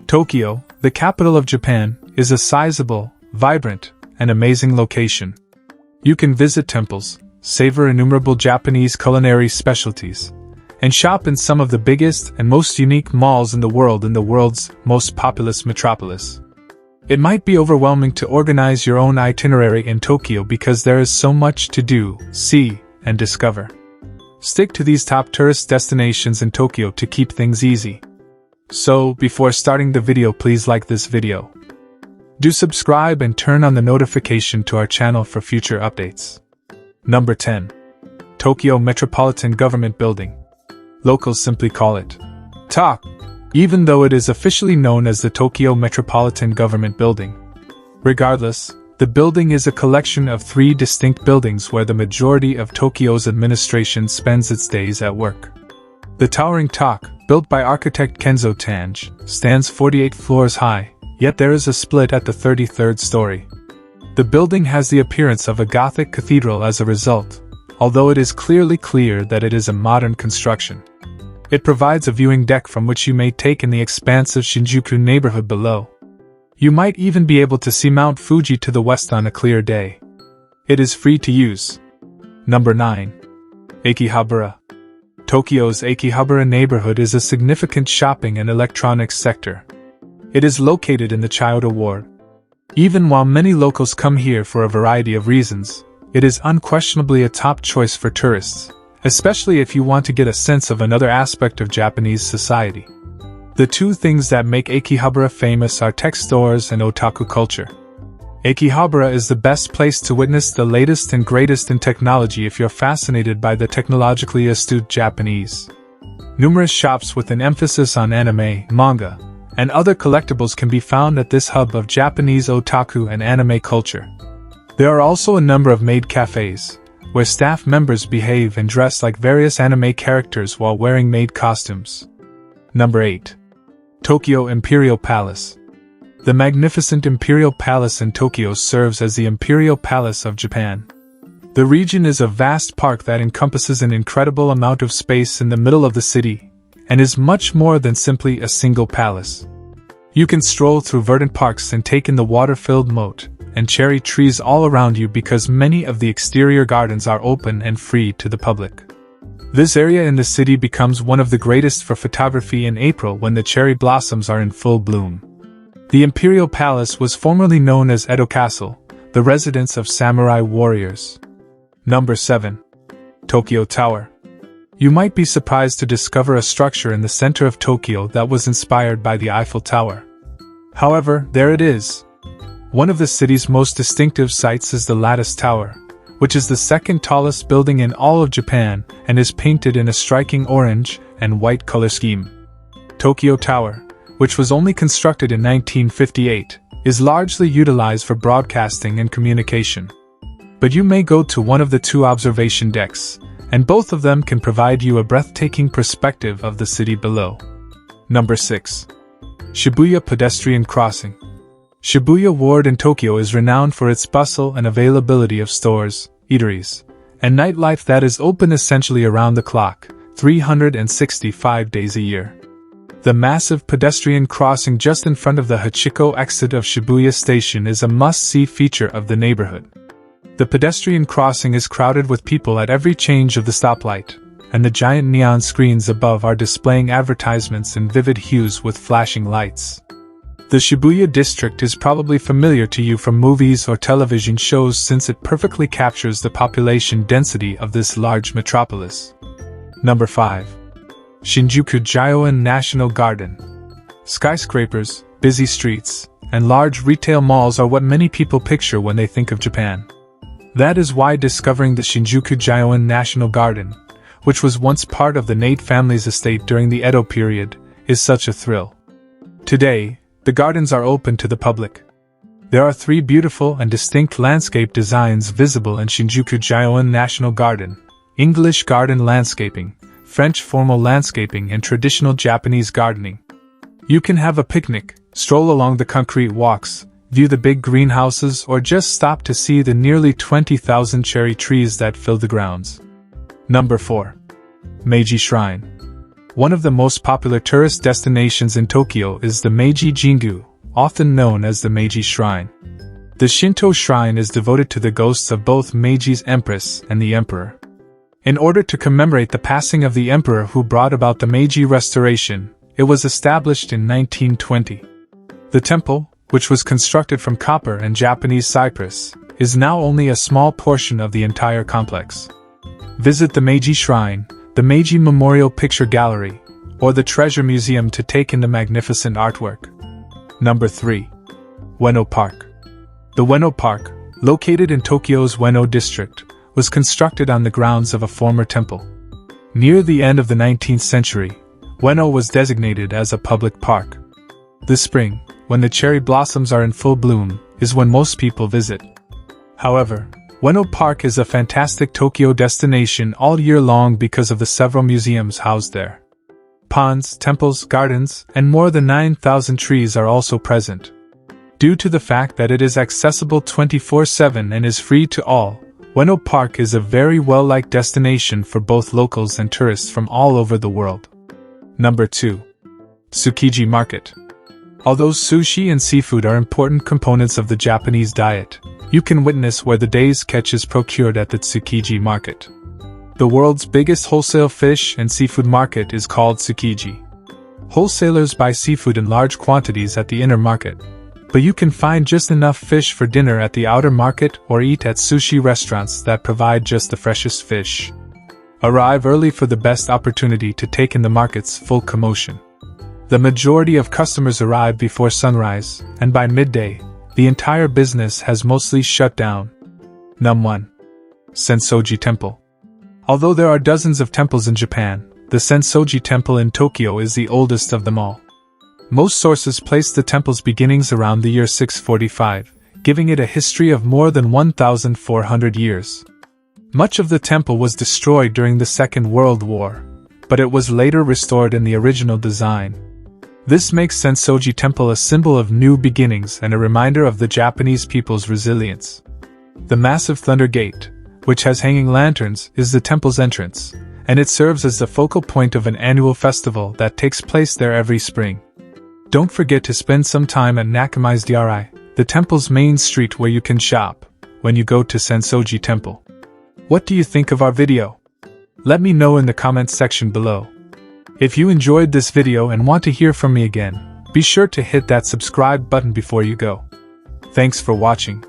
Tokyo, the capital of Japan, is a sizable, vibrant, and amazing location. You can visit temples, savor innumerable Japanese culinary specialties, and shop in some of the biggest and most unique malls in the world's most populous metropolis. It might be overwhelming to organize your own itinerary in Tokyo because there is so much to do, see, and discover. Stick to these top tourist destinations in Tokyo to keep things easy. So, before starting the video, please like this video. Do subscribe and turn on the notification to our channel for future updates. Number 10. Tokyo Metropolitan Government Building. Locals simply call it TOC, even though it is officially known as the Tokyo Metropolitan Government Building. Regardless, the building is a collection of 3 distinct buildings where the majority of Tokyo's administration spends its days at work. The towering TOC, built by architect Kenzo Tange, stands 48 floors high, yet there is a split at the 33rd story. The building has the appearance of a Gothic cathedral as a result, although it is clearly clear that it is a modern construction. It provides a viewing deck from which you may take in the expansive Shinjuku neighborhood below. You might even be able to see Mount Fuji to the west on a clear day. It is free to use. Number 9. Akihabara. Tokyo's Akihabara neighborhood is a significant shopping and electronics sector. It is located in the Chiyoda Ward. Even while many locals come here for a variety of reasons, it is unquestionably a top choice for tourists, especially if you want to get a sense of another aspect of Japanese society. The 2 things that make Akihabara famous are tech stores and otaku culture. Akihabara is the best place to witness the latest and greatest in technology if you're fascinated by the technologically astute Japanese. Numerous shops with an emphasis on anime, manga, and other collectibles can be found at this hub of Japanese otaku and anime culture. There are also a number of maid cafes, where staff members behave and dress like various anime characters while wearing maid costumes. Number 8. Tokyo Imperial Palace. The magnificent Imperial Palace in Tokyo serves as the Imperial Palace of Japan. The region is a vast park that encompasses an incredible amount of space in the middle of the city, and is much more than simply a single palace. You can stroll through verdant parks and take in the water-filled moat and cherry trees all around you because many of the exterior gardens are open and free to the public. This area in the city becomes one of the greatest for photography in April when the cherry blossoms are in full bloom. The Imperial Palace was formerly known as Edo Castle, the residence of samurai warriors. Number 7. Tokyo Tower. You might be surprised to discover a structure in the center of Tokyo that was inspired by the Eiffel Tower. However, there it is. One of the city's most distinctive sights is the Lattice Tower, which is the second tallest building in all of Japan and is painted in a striking orange and white color scheme. Tokyo Tower, which was only constructed in 1958, is largely utilized for broadcasting and communication. But you may go to one of the 2 observation decks, and both of them can provide you a breathtaking perspective of the city below. Number 6. Shibuya Pedestrian Crossing. Shibuya Ward in Tokyo is renowned for its bustle and availability of stores, eateries, and nightlife that is open essentially around the clock, 365 days a year. The massive pedestrian crossing just in front of the Hachiko exit of Shibuya Station is a must-see feature of the neighborhood. The pedestrian crossing is crowded with people at every change of the stoplight, and the giant neon screens above are displaying advertisements in vivid hues with flashing lights. The Shibuya district is probably familiar to you from movies or television shows since it perfectly captures the population density of this large metropolis. Number 5. Shinjuku Gyoen National Garden. Skyscrapers, busy streets, and large retail malls are what many people picture when they think of Japan. That is why discovering the Shinjuku Gyoen National Garden, which was once part of the Nate family's estate during the Edo period, is such a thrill. Today, the gardens are open to the public. There are 3 beautiful and distinct landscape designs visible in Shinjuku Gyoen National Garden: English garden landscaping, French formal landscaping, and traditional Japanese gardening. You can have a picnic, stroll along the concrete walks, view the big greenhouses, or just stop to see the nearly 20,000 cherry trees that fill the grounds. Number 4. Meiji Shrine. One of the most popular tourist destinations in Tokyo is the Meiji Jingu, often known as the Meiji Shrine. The Shinto shrine is devoted to the ghosts of both Meiji's empress and the emperor. In order to commemorate the passing of the emperor who brought about the Meiji Restoration, it was established in 1920. The temple, which was constructed from copper and Japanese cypress, is now only a small portion of the entire complex. Visit the Meiji Shrine, the Meiji Memorial Picture Gallery, or the Treasure Museum to take in the magnificent artwork. Number 3. Ueno Park. The Ueno Park, located in Tokyo's Ueno district, was constructed on the grounds of a former temple. Near the end of the 19th century, Ueno was designated as a public park. This spring, when the cherry blossoms are in full bloom, is when most people visit. However, Ueno Park is a fantastic Tokyo destination all year long because of the several museums housed there. Ponds, temples, gardens, and more than 9,000 trees are also present. Due to the fact that it is accessible 24/7 and is free to all, Ueno Park is a very well-liked destination for both locals and tourists from all over the world. Number 2. Tsukiji Market. Although sushi and seafood are important components of the Japanese diet, you can witness where the day's catch is procured at the Tsukiji Market. The world's biggest wholesale fish and seafood market is called Tsukiji. Wholesalers buy seafood in large quantities at the inner market, but you can find just enough fish for dinner at the outer market or eat at sushi restaurants that provide just the freshest fish. Arrive early for the best opportunity to take in the market's full commotion. The majority of customers arrive before sunrise, and by midday, the entire business has mostly shut down. Num 1. Sensoji Temple. Although there are dozens of temples in Japan, the Sensoji Temple in Tokyo is the oldest of them all. Most sources place the temple's beginnings around the year 645, giving it a history of more than 1,400 years. Much of the temple was destroyed during the Second World War, but it was later restored in the original design. This makes Sensoji Temple a symbol of new beginnings and a reminder of the Japanese people's resilience. The massive Thunder Gate, which has hanging lanterns, is the temple's entrance, and it serves as the focal point of an annual festival that takes place there every spring. Don't forget to spend some time at Nakamai's-dairai, the temple's main street where you can shop, when you go to Sensoji Temple. What do you think of our video? Let me know in the comments section below. If you enjoyed this video and want to hear from me again, be sure to hit that subscribe button before you go. Thanks for watching.